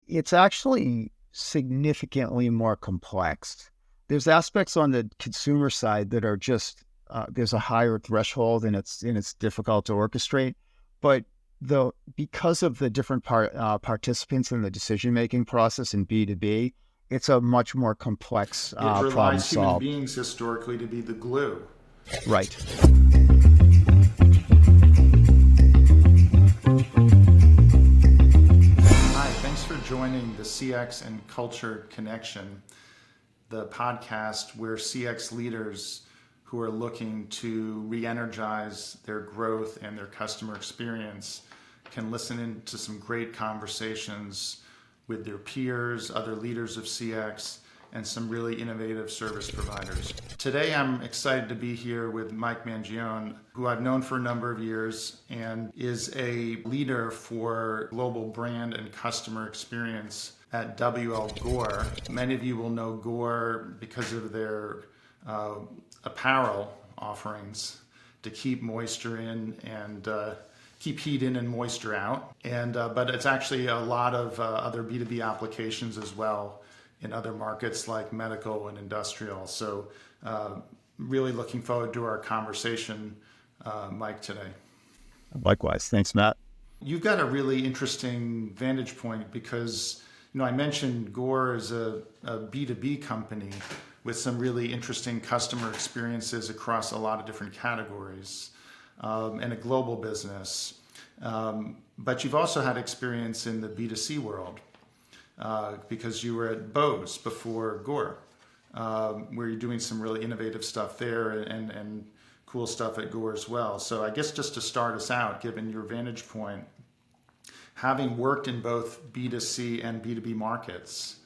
It's actually significantly more complex. There's aspects on the consumer side that are just there's a higher threshold and it's difficult to orchestrate. But because of the different participants in the decision making process in B2B, it's a much more complex It problem relies human solved. beings historically to be the glue. Right. Hi, thanks for joining the CX and Culture Connection, the podcast where CX leaders who are looking to re-energize their growth and their customer experience can listen into some great conversations with their peers, other leaders of CX, and some really innovative service providers. Today, I'm excited to be here with Mike Mangione, who I've known for a number of years and is a leader for global brand and customer experience at WLGore. Many of you will know Gore because of their apparel offerings to keep moisture in and keep heat in and moisture out. But it's actually a lot of other B2B applications as well in other markets like medical and industrial. So really looking forward to our conversation, Mike, today. Likewise. Thanks, Matt. You've got a really interesting vantage point because, I mentioned Gore is a B2B company with some really interesting customer experiences across a lot of different categories and a global business. But you've also had experience in the B2C world. Because you were at Bose before Gore, where you're doing some really innovative stuff there and cool stuff at Gore as well. So I guess just to start us out, given your vantage point, having worked in both B2C and B2B markets,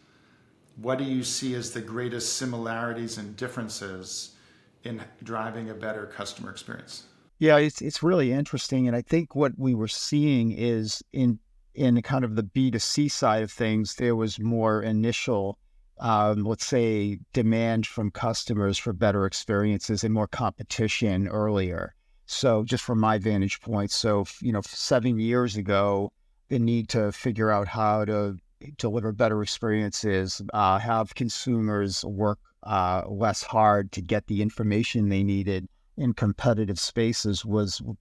what do you see as the greatest similarities and differences in driving a better customer experience? Yeah, it's really interesting. And I think what we were seeing is in kind of the B2C side of things, there was more initial, let's say, demand from customers for better experiences and more competition earlier. So just from my vantage point, 7 years ago, the need to figure out how to deliver better experiences, have consumers work less hard to get the information they needed in competitive spaces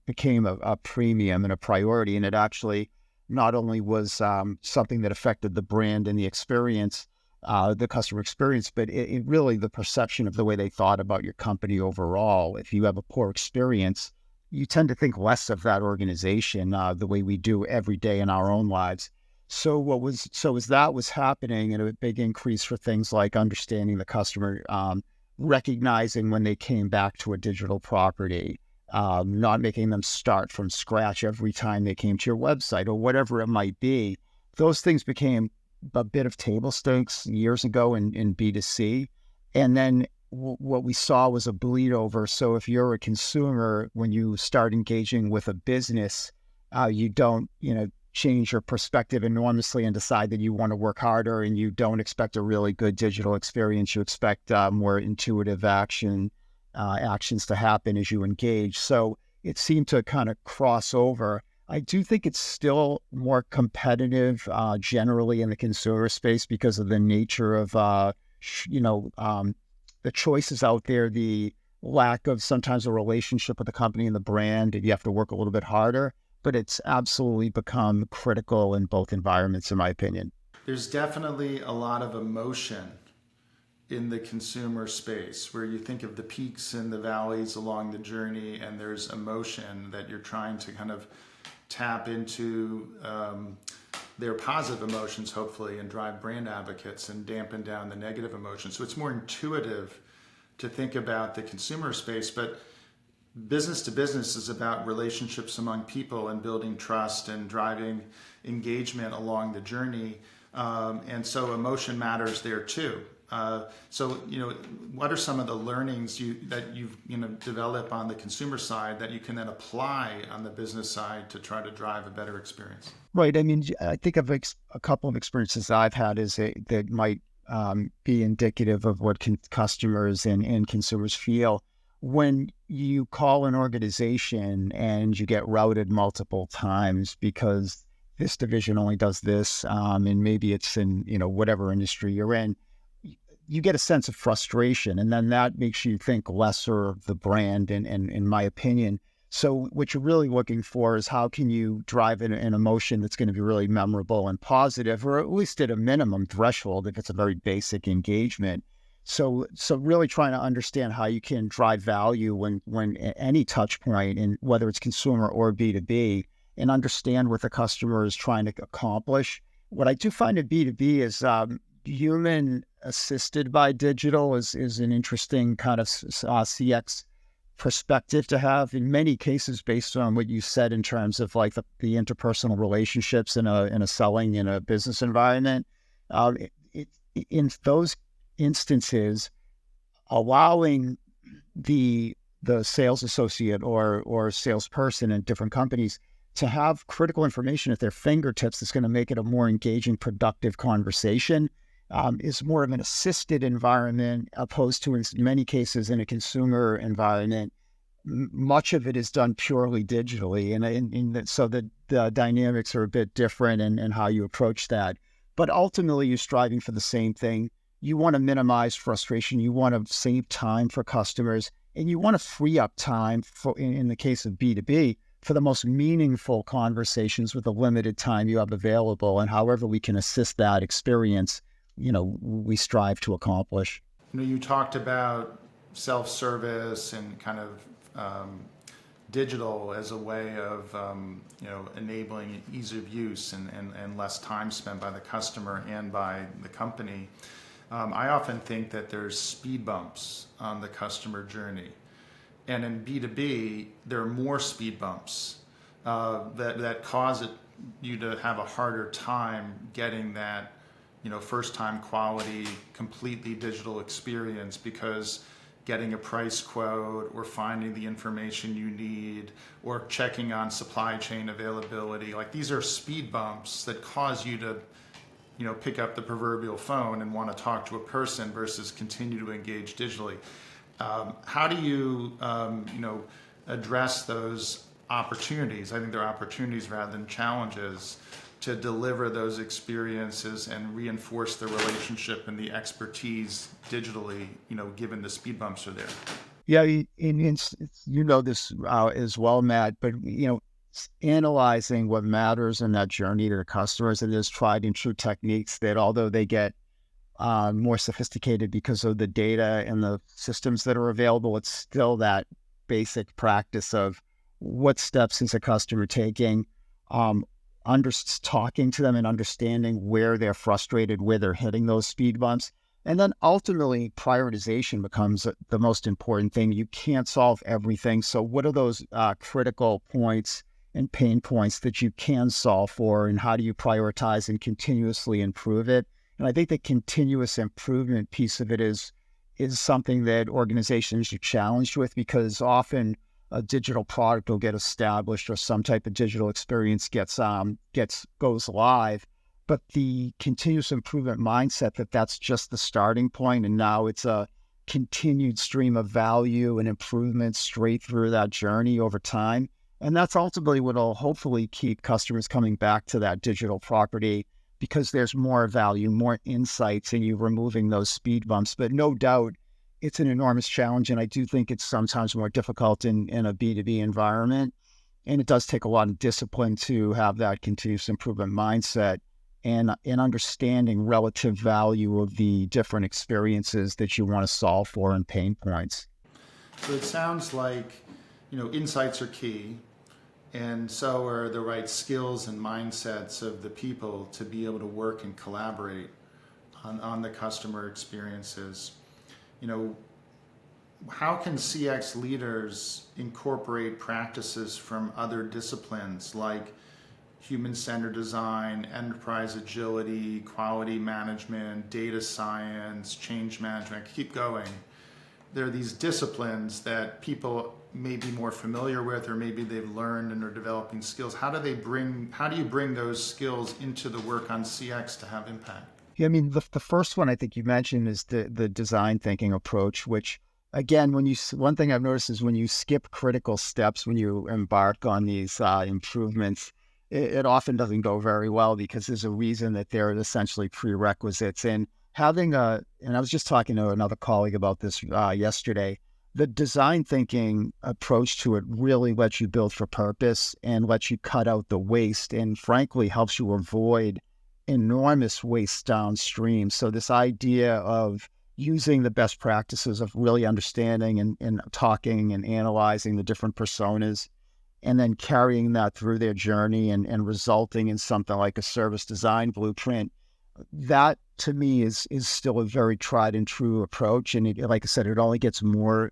became a premium and a priority. And it actually not only was something that affected the brand and the experience, the customer experience, but it really the perception of the way they thought about your company overall. If you have a poor experience, you tend to think less of that organization the way we do every day in our own lives. So as that was happening, and a big increase for things like understanding the customer, recognizing when they came back to a digital property, not making them start from scratch every time they came to your website or whatever it might be. Those things became a bit of table stakes years ago in B2C. And then what we saw was a bleed over. So if you're a consumer, when you start engaging with a business, you don't, change your perspective enormously and decide that you want to work harder, and you don't expect a really good digital experience. You expect more intuitive actions to happen as you engage. So it seemed to kind of cross over. I do think it's still more competitive generally in the consumer space because of the nature of, the choices out there, the lack of sometimes a relationship with the company and the brand, and you have to work a little bit harder. But it's absolutely become critical in both environments, in my opinion. There's definitely a lot of emotion in the consumer space where you think of the peaks and the valleys along the journey, and there's emotion that you're trying to kind of tap into their positive emotions, hopefully, and drive brand advocates and dampen down the negative emotions. So it's more intuitive to think about the consumer space, but business to business is about relationships among people and building trust and driving engagement along the journey. And so emotion matters there too. What are some of the learnings that you've developed on the consumer side that you can then apply on the business side to try to drive a better experience? Right. I mean, I think of a couple of experiences I've had that might be indicative of what customers and consumers feel. When you call an organization and you get routed multiple times because this division only does this, and maybe it's in, whatever industry you're in, you get a sense of frustration, and then that makes you think lesser of the brand, in my opinion. So what you're really looking for is how can you drive an emotion that's going to be really memorable and positive, or at least at a minimum threshold if it's a very basic engagement. So really trying to understand how you can drive value when any touch point, and whether it's consumer or B2B, and understand what the customer is trying to accomplish. What I do find in B2B is human assisted by digital is an interesting kind of CX perspective to have in many cases, based on what you said in terms of like the interpersonal relationships in a selling in a business environment. In those instances, allowing the sales associate or salesperson in different companies to have critical information at their fingertips that's going to make it a more engaging, productive conversation is more of an assisted environment, opposed to, in many cases, in a consumer environment. Much of it is done purely digitally, and so the dynamics are a bit different in how you approach that. But ultimately, you're striving for the same thing. You want to minimize frustration. You want to save time for customers, and you want to free up time for, in the case of B2B, for the most meaningful conversations with the limited time you have available. And however we can assist that experience, we strive to accomplish. You talked about self-service and kind of digital as a way of enabling ease of use and less time spent by the customer and by the company. I often think that there's speed bumps on the customer journey. And in B2B, there are more speed bumps that cause you to have a harder time getting that first time quality, completely digital experience, because getting a price quote or finding the information you need or checking on supply chain availability, like these are speed bumps that cause you to pick up the proverbial phone and want to talk to a person versus continue to engage digitally. How do you address those opportunities? I think they're opportunities rather than challenges to deliver those experiences and reinforce the relationship and the expertise digitally, given the speed bumps are there. Yeah, this as well, Matt, but analyzing what matters in that journey to the customers, and there's tried and true techniques that, although they get more sophisticated because of the data and the systems that are available, it's still that basic practice of what steps is a customer taking, talking to them and understanding where they're frustrated, where they're hitting those speed bumps. And then ultimately, prioritization becomes the most important thing. You can't solve everything. So what are those critical points and pain points that you can solve for, and how do you prioritize and continuously improve it? And I think the continuous improvement piece of it is something that organizations are challenged with, because often a digital product will get established or some type of digital experience goes live, but the continuous improvement mindset that's just the starting point, and now it's a continued stream of value and improvement straight through that journey over time. And that's ultimately what will hopefully keep customers coming back to that digital property, because there's more value, more insights, and you're removing those speed bumps. But no doubt, it's an enormous challenge, and I do think it's sometimes more difficult in a B2B environment. And it does take a lot of discipline to have that continuous improvement mindset and understanding relative value of the different experiences that you want to solve for and pain points. So it sounds like, insights are key, and so are the right skills and mindsets of the people to be able to work and collaborate on the customer experiences. How can CX leaders incorporate practices from other disciplines like human-centered design, enterprise agility, quality management, data science, change management? I keep going. There are these disciplines that people may be more familiar with, or maybe they've learned and are developing skills. How do you bring those skills into the work on CX to have impact? Yeah, I mean, the first one I think you mentioned is the design thinking approach, which, again, one thing I've noticed is when you skip critical steps, when you embark on these improvements, it often doesn't go very well because there's a reason that they're essentially prerequisites. And and I was just talking to another colleague about this yesterday, the design thinking approach to it really lets you build for purpose and lets you cut out the waste and frankly helps you avoid enormous waste downstream. So this idea of using the best practices of really understanding and talking and analyzing the different personas and then carrying that through their journey and resulting in something like a service design blueprint, that to me is still a very tried and true approach. And like I said, it only gets more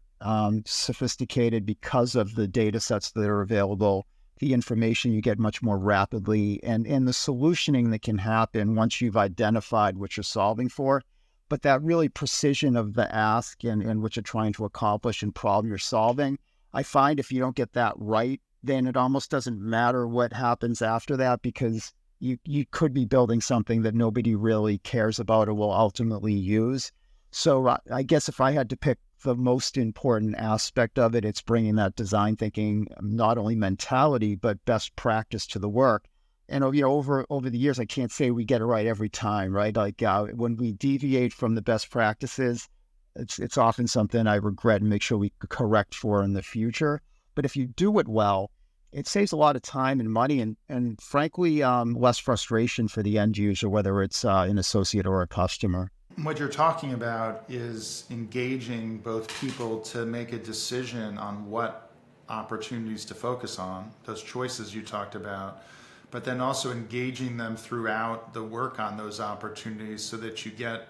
sophisticated because of the data sets that are available, the information you get much more rapidly, and the solutioning that can happen once you've identified what you're solving for. But that really precision of the ask and what you're trying to accomplish and problem you're solving, I find if you don't get that right, then it almost doesn't matter what happens after that because you could be building something that nobody really cares about or will ultimately use. So I guess if I had to pick the most important aspect of it, it's bringing that design thinking, not only mentality, but best practice to the work. And over the years, I can't say we get it right every time, right? Like when we deviate from the best practices, it's often something I regret and make sure we correct for in the future. But if you do it well, it saves a lot of time and money and frankly, less frustration for the end user, whether it's an associate or a customer. What you're talking about is engaging both people to make a decision on what opportunities to focus on, those choices you talked about, but then also engaging them throughout the work on those opportunities so that you get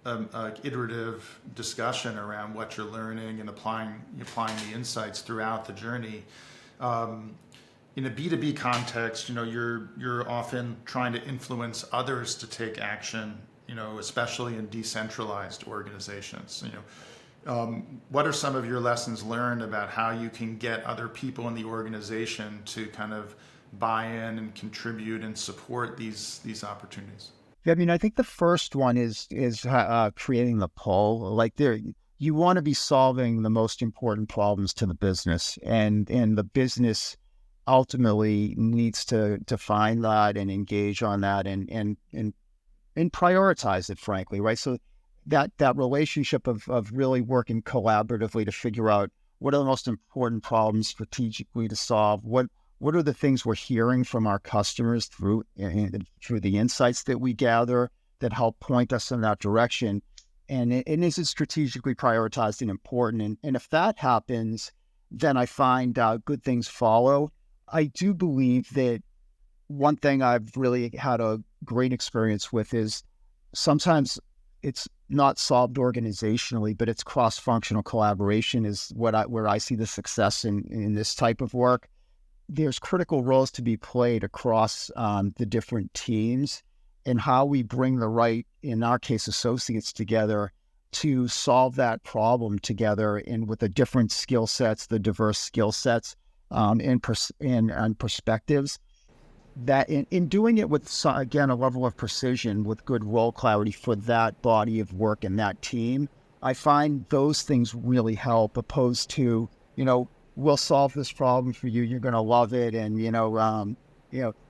an iterative discussion around what you're learning and applying the insights throughout the journey. In a B2B context, you're often trying to influence others to take action, especially in decentralized organizations. What are some of your lessons learned about how you can get other people in the organization to kind of buy in and contribute and support these opportunities? I mean, I think the first one is creating the pull. Like you want to be solving the most important problems to the business, and the business ultimately needs to define that and engage on that and prioritize it, frankly, right? So that relationship of really working collaboratively to figure out what are the most important problems strategically to solve, what are the things we're hearing from our customers through the insights that we gather that help point us in that direction, and is it strategically prioritized and important? And if that happens, then I find good things follow. I do believe that one thing I've really had a great experience with is sometimes it's not solved organizationally, but it's cross-functional collaboration is where I see the success in this type of work. There's critical roles to be played across the different teams and how we bring the right, in our case, associates together to solve that problem together and with the different skill sets, the diverse skill sets and perspectives. That in doing it with, again, a level of precision with good role clarity for that body of work and that team, I find those things really help opposed to, we'll solve this problem for you. You're going to love it. And,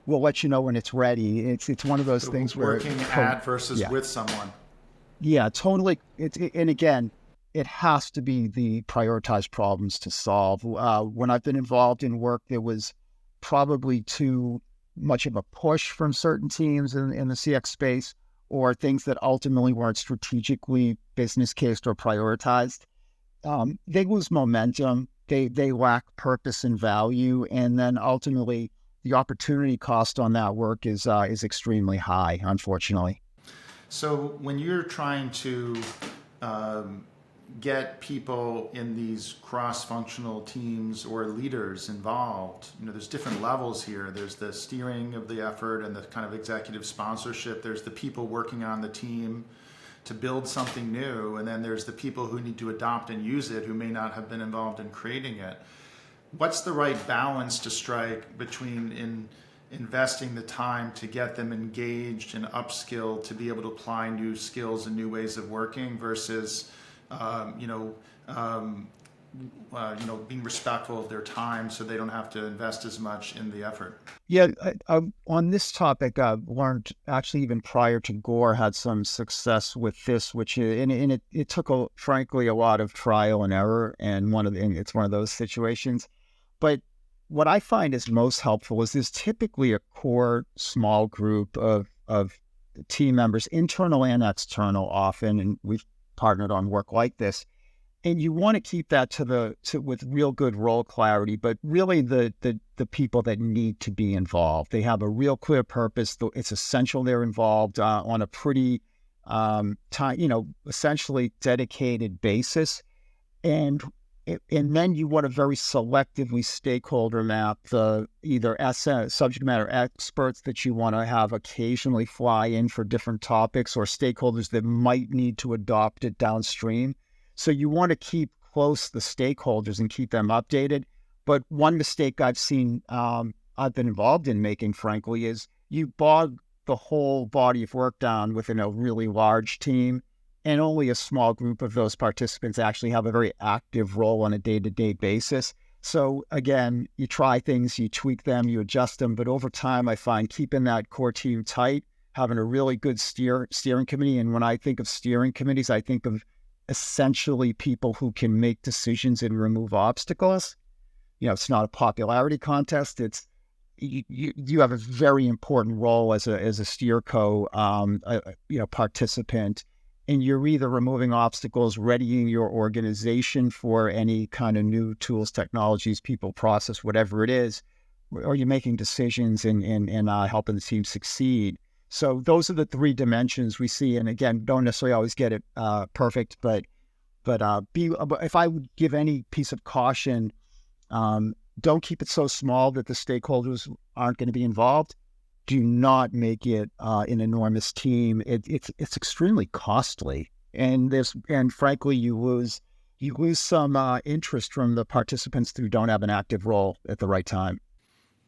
we'll let you know when it's ready. It's one of those things where working at versus with someone. Yeah, totally. And again, it has to be the prioritized problems to solve. When I've been involved in work, there was probably too much of a push from certain teams in the CX space, or things that ultimately weren't strategically business cased or prioritized. They lose momentum. They lack purpose and value, and then ultimately the opportunity cost on that work is extremely high, unfortunately. So when you're trying to get people in these cross-functional teams or leaders involved, there's different levels here. There's the steering of the effort and the kind of executive sponsorship. There's the people working on the team to build something new. And then there's the people who need to adopt and use it who may not have been involved in creating it. What's the right balance to strike between investing the time to get them engaged and upskilled to be able to apply new skills and new ways of working versus being respectful of their time so they don't have to invest as much in the effort. Yeah, on this topic, I've learned actually even prior to Gore had some success with this, which it took frankly a lot of trial and error, and it's one of those situations. But what I find is most helpful is there's typically a core small group of team members, internal and external, often, and we've partnered on work like this. And you want to keep that with real good role clarity, but really the people that need to be involved. They have a real clear purpose. It's essential they're involved on a pretty essentially dedicated basis. And then you want to very selectively stakeholder map the either subject matter experts that you want to have occasionally fly in for different topics, or stakeholders that might need to adopt it downstream. So you want to keep close the stakeholders and keep them updated. But one mistake I've seen, I've been involved in making, frankly, is you bog the whole body of work down within a really large team, and only a small group of those participants actually have a very active role on a day-to-day basis. So again, you try things, you tweak them, you adjust them, but over time I find keeping that core team tight, having a really good steering committee. And when I think of steering committees, I think of essentially people who can make decisions and remove obstacles. It's not a popularity contest. It's you have a very important role as a steerco, participant, and you're either removing obstacles, readying your organization for any kind of new tools, technologies, people, process, whatever it is, or you're making decisions and helping the team succeed. So those are the three dimensions we see. And again, don't necessarily always get it perfect, but if I would give any piece of caution, don't keep it so small that the stakeholders aren't going to be involved. Do not make it an enormous team. It's extremely costly, and frankly, you lose some interest from the participants who don't have an active role at the right time.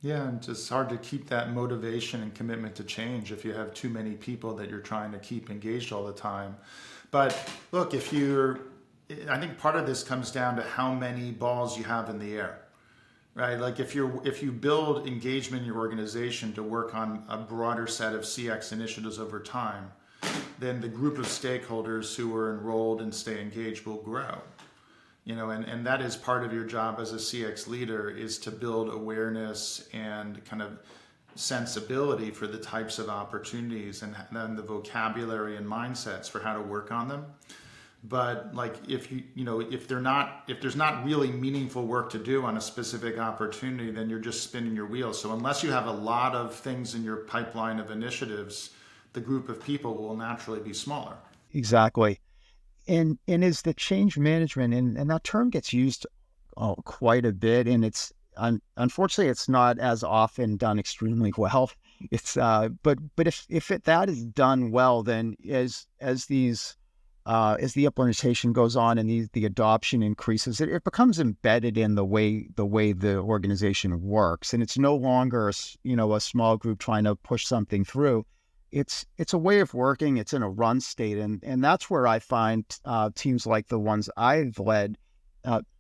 Yeah, and it's hard to keep that motivation and commitment to change if you have too many people that you're trying to keep engaged all the time. But look, I think part of this comes down to how many balls you have in the air, right? Like if you build engagement in your organization to work on a broader set of CX initiatives over time, then the group of stakeholders who are enrolled and stay engaged will grow. And that is part of your job as a CX leader, is to build awareness and kind of sensibility for the types of opportunities and then the vocabulary and mindsets for how to work on them. But like if there's not really meaningful work to do on a specific opportunity, then you're just spinning your wheels. So unless you have a lot of things in your pipeline of initiatives, the group of people will naturally be smaller. Exactly. And is the change management, and that term gets used quite a bit, and it's unfortunately it's not as often done extremely well. It's but if that is done well, then as the implementation goes on and the adoption increases, it becomes embedded in the way the organization works, and it's no longer a small group trying to push something through. It's a way of working. It's in a run state, and that's where I find teams like the ones I've led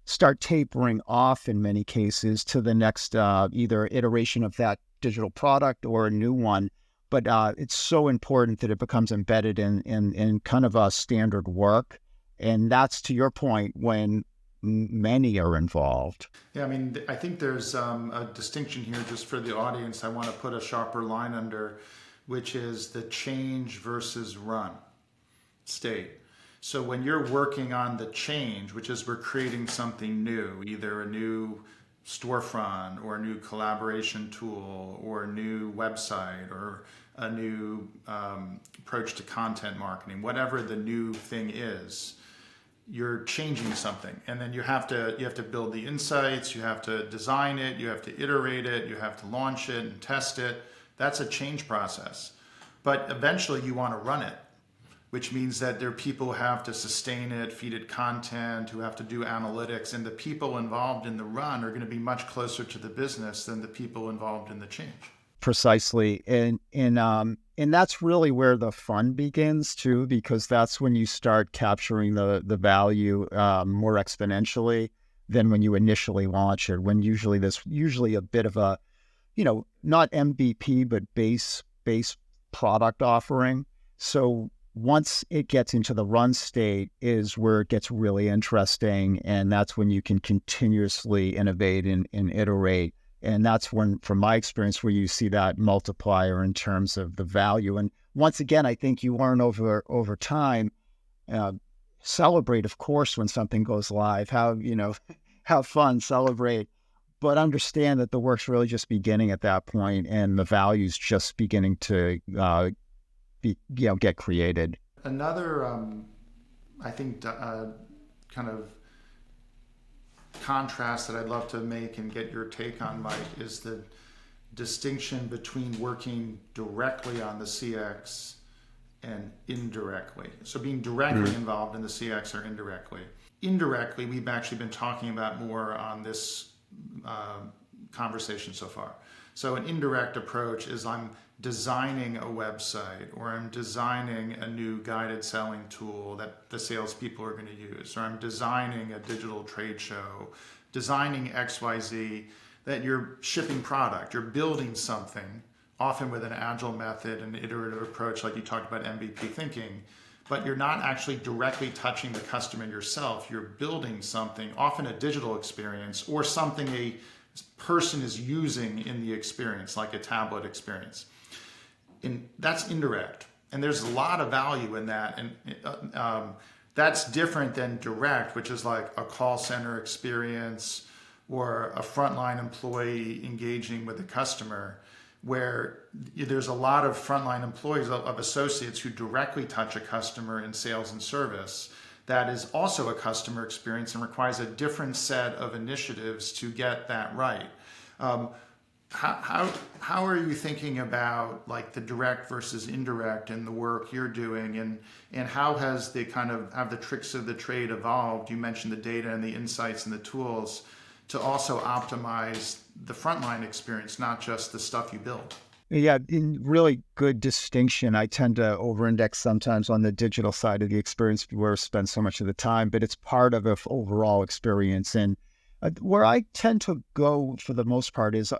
start tapering off in many cases to the next either iteration of that digital product or a new one. But it's so important that it becomes embedded in kind of a standard work, and that's, to your point, when many are involved. Yeah, I mean, I think there's a distinction here just for the audience I want to put a sharper line under, which is the change versus run state. So when you're working on the change, which is we're creating something new, either a new storefront or a new collaboration tool or a new website or a new approach to content marketing, whatever the new thing is, you're changing something. And then you have to build the insights, you have to design it, you have to iterate it, you have to launch it and test it. That's a change process. But eventually you want to run it, which means that there are people who have to sustain it, feed it content, who have to do analytics, and the people involved in the run are going to be much closer to the business than the people involved in the change. Precisely. And that's really where the fun begins too, because that's when you start capturing the value more exponentially. than when you initially launch it, when usually there's usually a bit of a, not MVP, but base product offering. So once it gets into the run state is where it gets really interesting. And that's when you can continuously innovate and iterate. And that's when, from my experience, where you see that multiplier in terms of the value. And once again, I think you learn over time, celebrate, of course, when something goes live, have fun, celebrate, but understand that the work's really just beginning at that point, and the value's just beginning to get created. Another, I think, kind of contrast that I'd love to make and get your take on, Mike, is the distinction between working directly on the CX and indirectly. So being directly involved in the CX or indirectly. Indirectly, we've actually been talking about more on this conversation so far. So an indirect approach is I'm designing a website, or I'm designing a new guided selling tool that the salespeople are going to use, or I'm designing a digital trade show, designing XYZ, that you're shipping product, you're building something, often with an agile method, an iterative approach, like you talked about MVP thinking, but you're not actually directly touching the customer yourself. You're building something, often a digital experience, or something a person is using in the experience, like a tablet experience. And that's indirect. And there's a lot of value in that. And that's different than direct, which is like a call center experience or a frontline employee engaging with a customer, where there's a lot of frontline employees, of associates who directly touch a customer in sales and service. That is also a customer experience and requires a different set of initiatives to get that right. How are you thinking about like the direct versus indirect in the work you're doing, and how has have the tricks of the trade evolved? You mentioned the data and the insights and the tools to also optimize the frontline experience, not just the stuff you build. Yeah, in really good distinction. I tend to over-index sometimes on the digital side of the experience where I spend so much of the time, but it's part of an overall experience. And where I tend to go for the most part is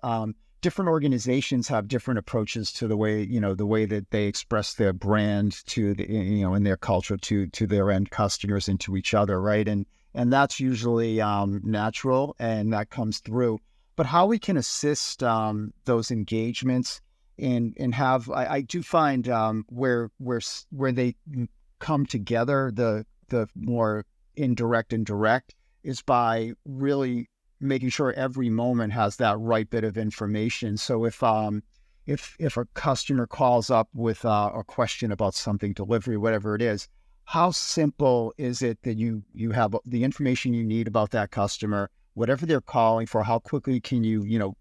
different organizations have different approaches to the way that they express their brand to the, in their culture to their end customers and to each other, right? And that's usually natural, and that comes through. But how we can assist those engagements and have, I do find where they come together, the more indirect and direct, is by really making sure every moment has that right bit of information. So if a customer calls up with a question about something, delivery, whatever it is, how simple is it that you have the information you need about that customer, whatever they're calling for? How quickly can you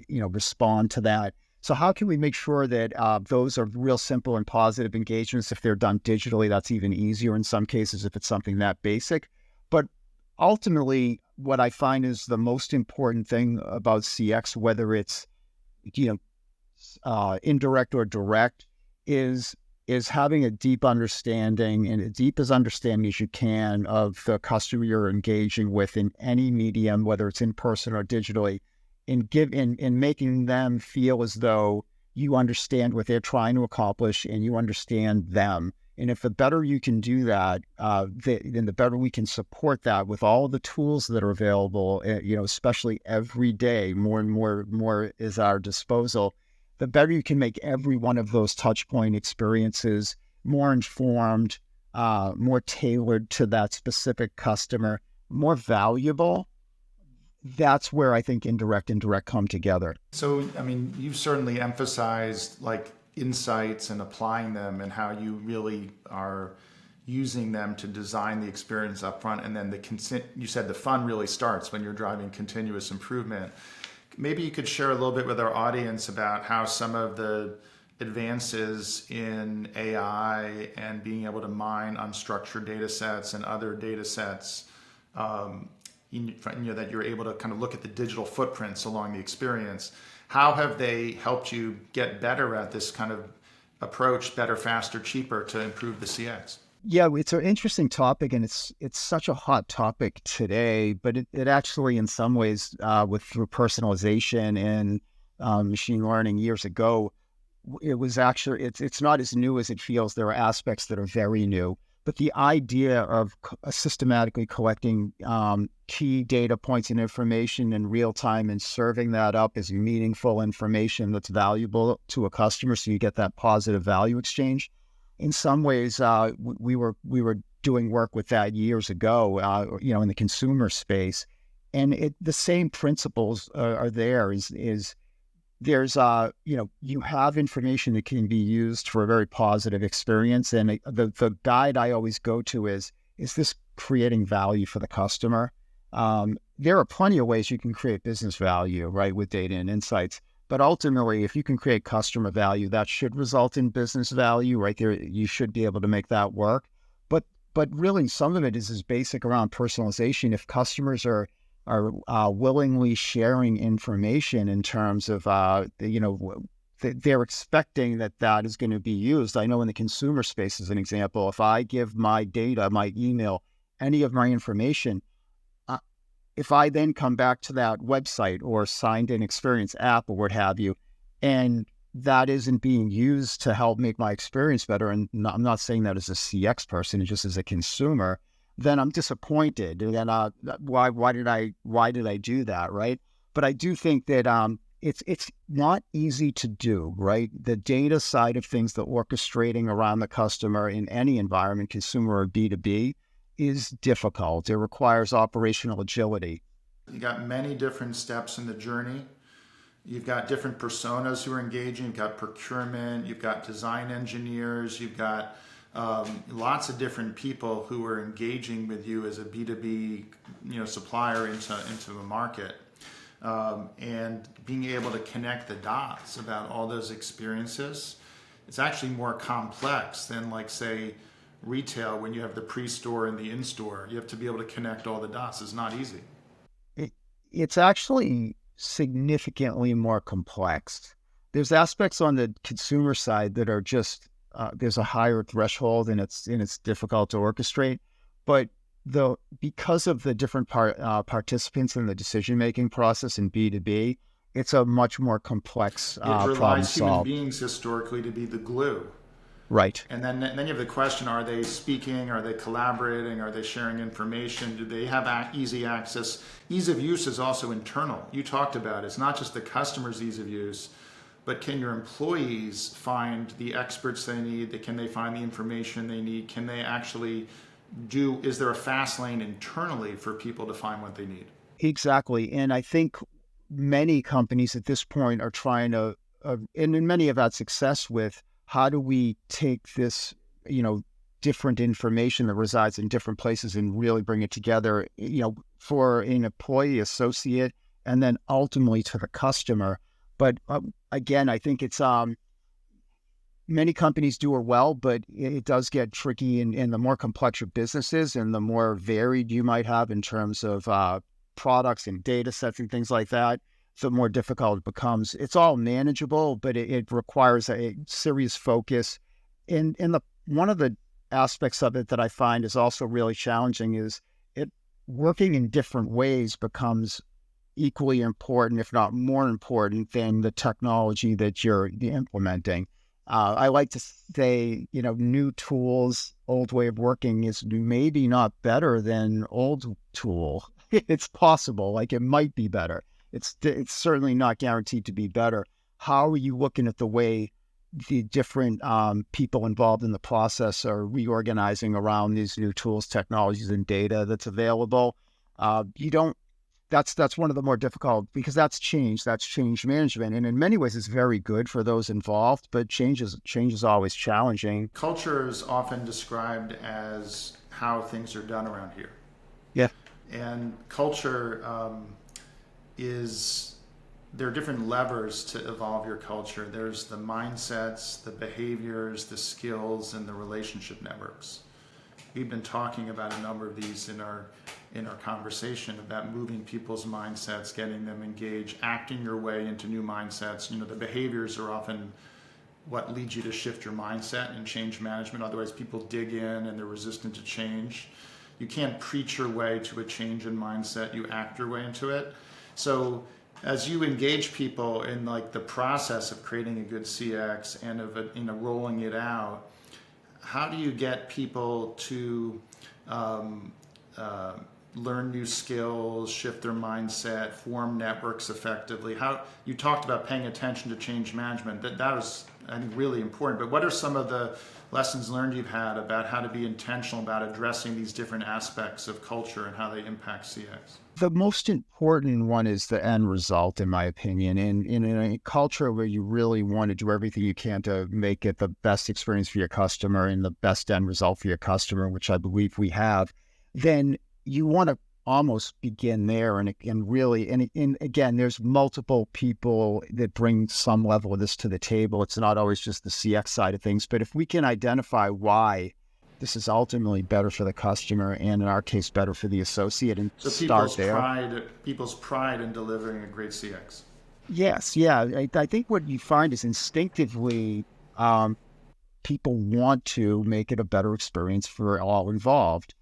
respond to that? So how can we make sure that those are real simple and positive engagements? If they're done digitally, that's even easier in some cases if it's something that basic. But ultimately, what I find is the most important thing about CX, whether it's indirect or direct, is having a deep understanding, and as deep as understanding as you can, of the customer you're engaging with in any medium, whether it's in person or digitally, and making them feel as though you understand what they're trying to accomplish and you understand them. And if the better you can do that, then the better we can support that with all of the tools that are available, especially every day, more and more is at our disposal. The better you can make every one of those touch point experiences more informed, more tailored to that specific customer, more valuable. That's where I think indirect and direct come together. So, I mean, you've certainly emphasized like insights and applying them, and how you really are using them to design the experience up front. And then you said the fun really starts when you're driving continuous improvement. Maybe you could share a little bit with our audience about how some of the advances in AI and being able to mine unstructured data sets and other data sets, that you're able to kind of look at the digital footprints along the experience. How have they helped you get better at this kind of approach, better, faster, cheaper, to improve the CX? Yeah, it's an interesting topic, and it's such a hot topic today. But it actually, in some ways, with through personalization and machine learning years ago, it was actually it's not as new as it feels. There are aspects that are very new, but the idea of systematically collecting key data points and information in real time and serving that up as meaningful information that's valuable to a customer, so you get that positive value exchange. In some ways, we were doing work with that years ago, in the consumer space, and the same principles are there. Is there's you have information that can be used for a very positive experience, and the guide I always go to is this creating value for the customer? There are plenty of ways you can create business value, right, with data and insights. But ultimately, if you can create customer value, that should result in business value, right there. You should be able to make that work. But really, some of it is basic around personalization. If customers are willingly sharing information in terms of they're expecting that is going to be used. I know in the consumer space, as an example, if I give my data, my email, any of my information, if I then come back to that website or signed in experience app or what have you, and that isn't being used to help make my experience better, and I'm not saying that as a CX person, just as a consumer, then I'm disappointed. And then why did I do that, right? But I do think that it's not easy to do, right? The data side of things, the orchestrating around the customer in any environment, consumer or B2B, is difficult. It requires operational agility. You got many different steps in the journey. You've got different personas who are engaging. You've got procurement. You've got design engineers. You've got lots of different people who are engaging with you as a B2B, supplier into the market, and being able to connect the dots about all those experiences. It's actually more complex than, like, say, retail, when you have the pre-store and the in-store. You have to be able to connect all the dots. It's not easy. It's actually significantly more complex. There's aspects on the consumer side that are just there's a higher threshold, and it's difficult to orchestrate. But because of the different participants in the decision making process in B2B, it's a much more complex It problem relies human solved. beings historically to be the glue. Right. And then you have the question: are they speaking? Are they collaborating? Are they sharing information? Do they have easy access? Ease of use is also internal. You talked about it. It's not just the customer's ease of use, but can your employees find the experts they need? Can they find the information they need? Can they actually is there a fast lane internally for people to find what they need? Exactly. And I think many companies at this point are trying to, and many have had success with, how do we take this, different information that resides in different places and really bring it together, for an employee, associate, and then ultimately to the customer. But again, I think it's many companies do it well, but it does get tricky in the more complex your business is and the more varied you might have in terms of products and data sets and things like that, the more difficult it becomes. It's all manageable, but it requires a serious focus. And one of the aspects of it that I find is also really challenging is it working in different ways becomes equally important, if not more important, than the technology that you're implementing. I like to say, new tools, old way of working is maybe not better than old tool. It's possible, like it might be better. It's certainly not guaranteed to be better. How are you looking at the way the different people involved in the process are reorganizing around these new tools, technologies, and data that's available? That's one of the more difficult, because that's change management. And in many ways, it's very good for those involved, but change is always challenging. Culture is often described as how things are done around here. Yeah. And culture there are different levers to evolve your culture. There's the mindsets, the behaviors, the skills, and the relationship networks. We've been talking about a number of these in our conversation about moving people's mindsets, getting them engaged, acting your way into new mindsets. The behaviors are often what leads you to shift your mindset and change management. Otherwise, people dig in and they're resistant to change. You can't preach your way to a change in mindset. You act your way into it. So as you engage people in like the process of creating a good CX and of rolling it out, how do you get people to learn new skills, shift their mindset, form networks effectively? How you talked about paying attention to change management. That was, I think, really important. But what are some of the lessons learned you've had about how to be intentional about addressing these different aspects of culture and how they impact CX? The most important one is the end result, in my opinion. And in a culture where you really want to do everything you can to make it the best experience for your customer and the best end result for your customer, which I believe we have, then you want to almost begin there. And again, there's multiple people that bring some level of this to the table. It's not always just the CX side of things, but if we can identify why this is ultimately better for the customer and in our case, better for the associate, and so start there. People's pride in delivering a great CX. Yes. Yeah. I think what you find is instinctively, people want to make it a better experience for all involved.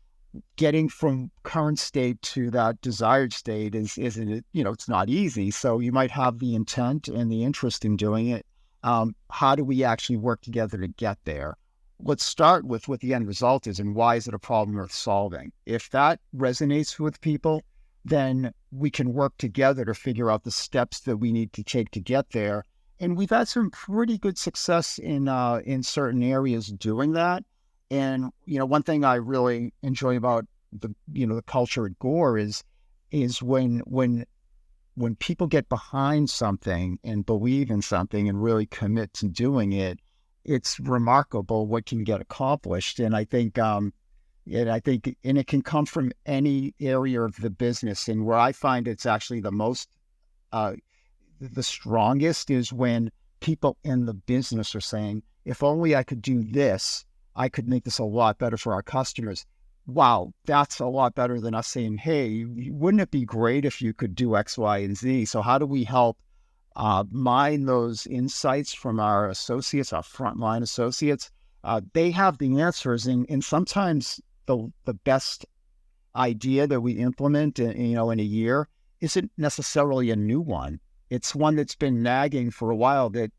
Getting from current state to that desired state isn't, it's not easy. So you might have the intent and the interest in doing it. How do we actually work together to get there? Let's start with what the end result is and why is it a problem worth solving? If that resonates with people, then we can work together to figure out the steps that we need to take to get there. And we've had some pretty good success in certain areas doing that. And, one thing I really enjoy about the culture at Gore is when people get behind something and believe in something and really commit to doing it, it's remarkable what can get accomplished. And I think, it can come from any area of the business. And where I find it's actually the strongest is when people in the business are saying, if only I could do this, I could make this a lot better for our customers. Wow, that's a lot better than us saying, hey, wouldn't it be great if you could do X, Y, and Z? So how do we help mine those insights from our associates, our frontline associates? They have the answers, and sometimes the best idea that we implement, in a year isn't necessarily a new one. It's one that's been nagging for a while that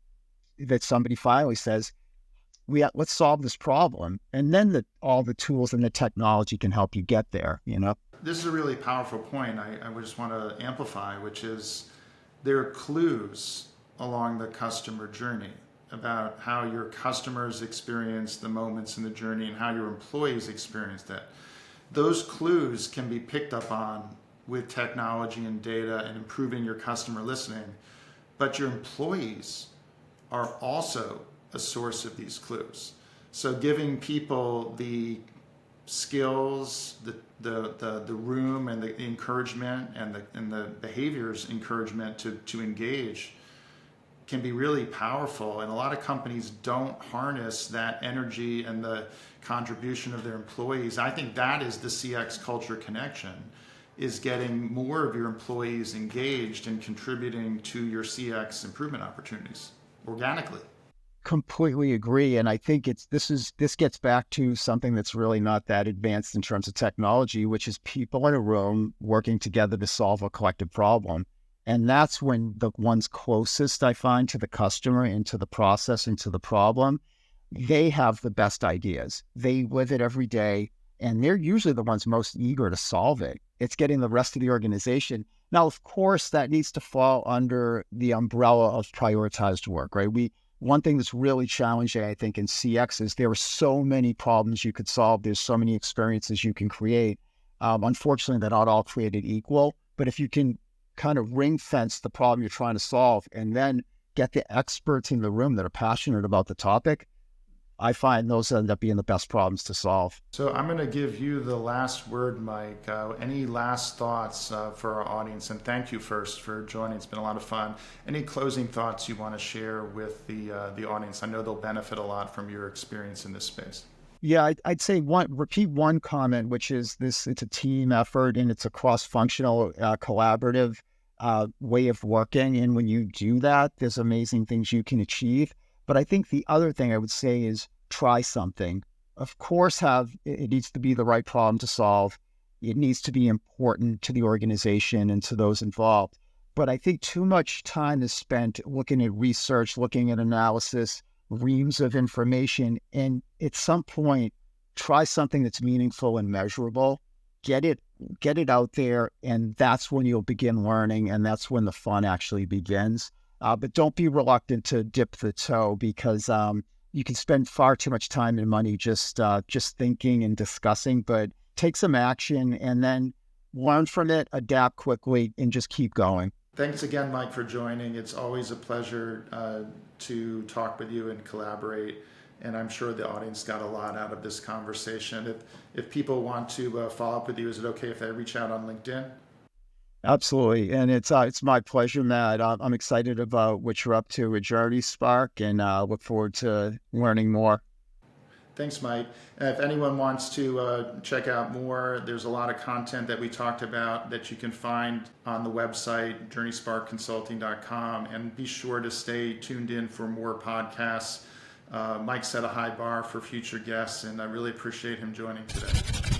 somebody finally says, let's solve this problem. And then all the tools and the technology can help you get there, This is a really powerful point I would just want to amplify, which is there are clues along the customer journey about how your customers experience the moments in the journey and how your employees experience that. Those clues can be picked up on with technology and data and improving your customer listening, but your employees are also a source of these clues. So giving people the skills, the room and the encouragement and the behaviors encouragement to engage can be really powerful. And a lot of companies don't harness that energy and the contribution of their employees. I think that is the CX culture connection, is getting more of your employees engaged and contributing to your CX improvement opportunities organically. Completely agree. And I think this gets back to something that's really not that advanced in terms of technology, which is people in a room working together to solve a collective problem. And that's when the ones closest, I find, to the customer and to the process and to the problem, they have the best ideas. They live it every day, and they're usually the ones most eager to solve it. It's getting the rest of the organization. Now, of course, that needs to fall under the umbrella of prioritized work, right? One thing that's really challenging, I think, in CX is there are so many problems you could solve. There's so many experiences you can create. Unfortunately, they're not all created equal. But if you can kind of ring fence the problem you're trying to solve and then get the experts in the room that are passionate about the topic, I find those end up being the best problems to solve. So I'm going to give you the last word, Mike. Any last thoughts for our audience? And thank you first for joining. It's been a lot of fun. Any closing thoughts you want to share with the audience? I know they'll benefit a lot from your experience in this space. Yeah, I'd say repeat one comment, which is it's a team effort and it's a cross-functional, collaborative way of working. And when you do that, there's amazing things you can achieve. But I think the other thing I would say is try something. Of course, it needs to be the right problem to solve. It needs to be important to the organization and to those involved. But I think too much time is spent looking at research, looking at analysis, reams of information, and at some point, try something that's meaningful and measurable. Get it, get it out there, and that's when you'll begin learning, and that's when the fun actually begins. But don't be reluctant to dip the toe because you can spend far too much time and money just thinking and discussing. But take some action and then learn from it, adapt quickly, and just keep going. Thanks again, Mike, for joining. It's always a pleasure to talk with you and collaborate. And I'm sure the audience got a lot out of this conversation. If people want to follow up with you, is it okay if they reach out on LinkedIn? Absolutely. And it's my pleasure, Matt. I'm excited about what you're up to with JourneySpark and look forward to learning more. Thanks, Mike. If anyone wants to check out more, there's a lot of content that we talked about that you can find on the website, JourneySparkConsulting.com. And be sure to stay tuned in for more podcasts. Mike set a high bar for future guests, and I really appreciate him joining today.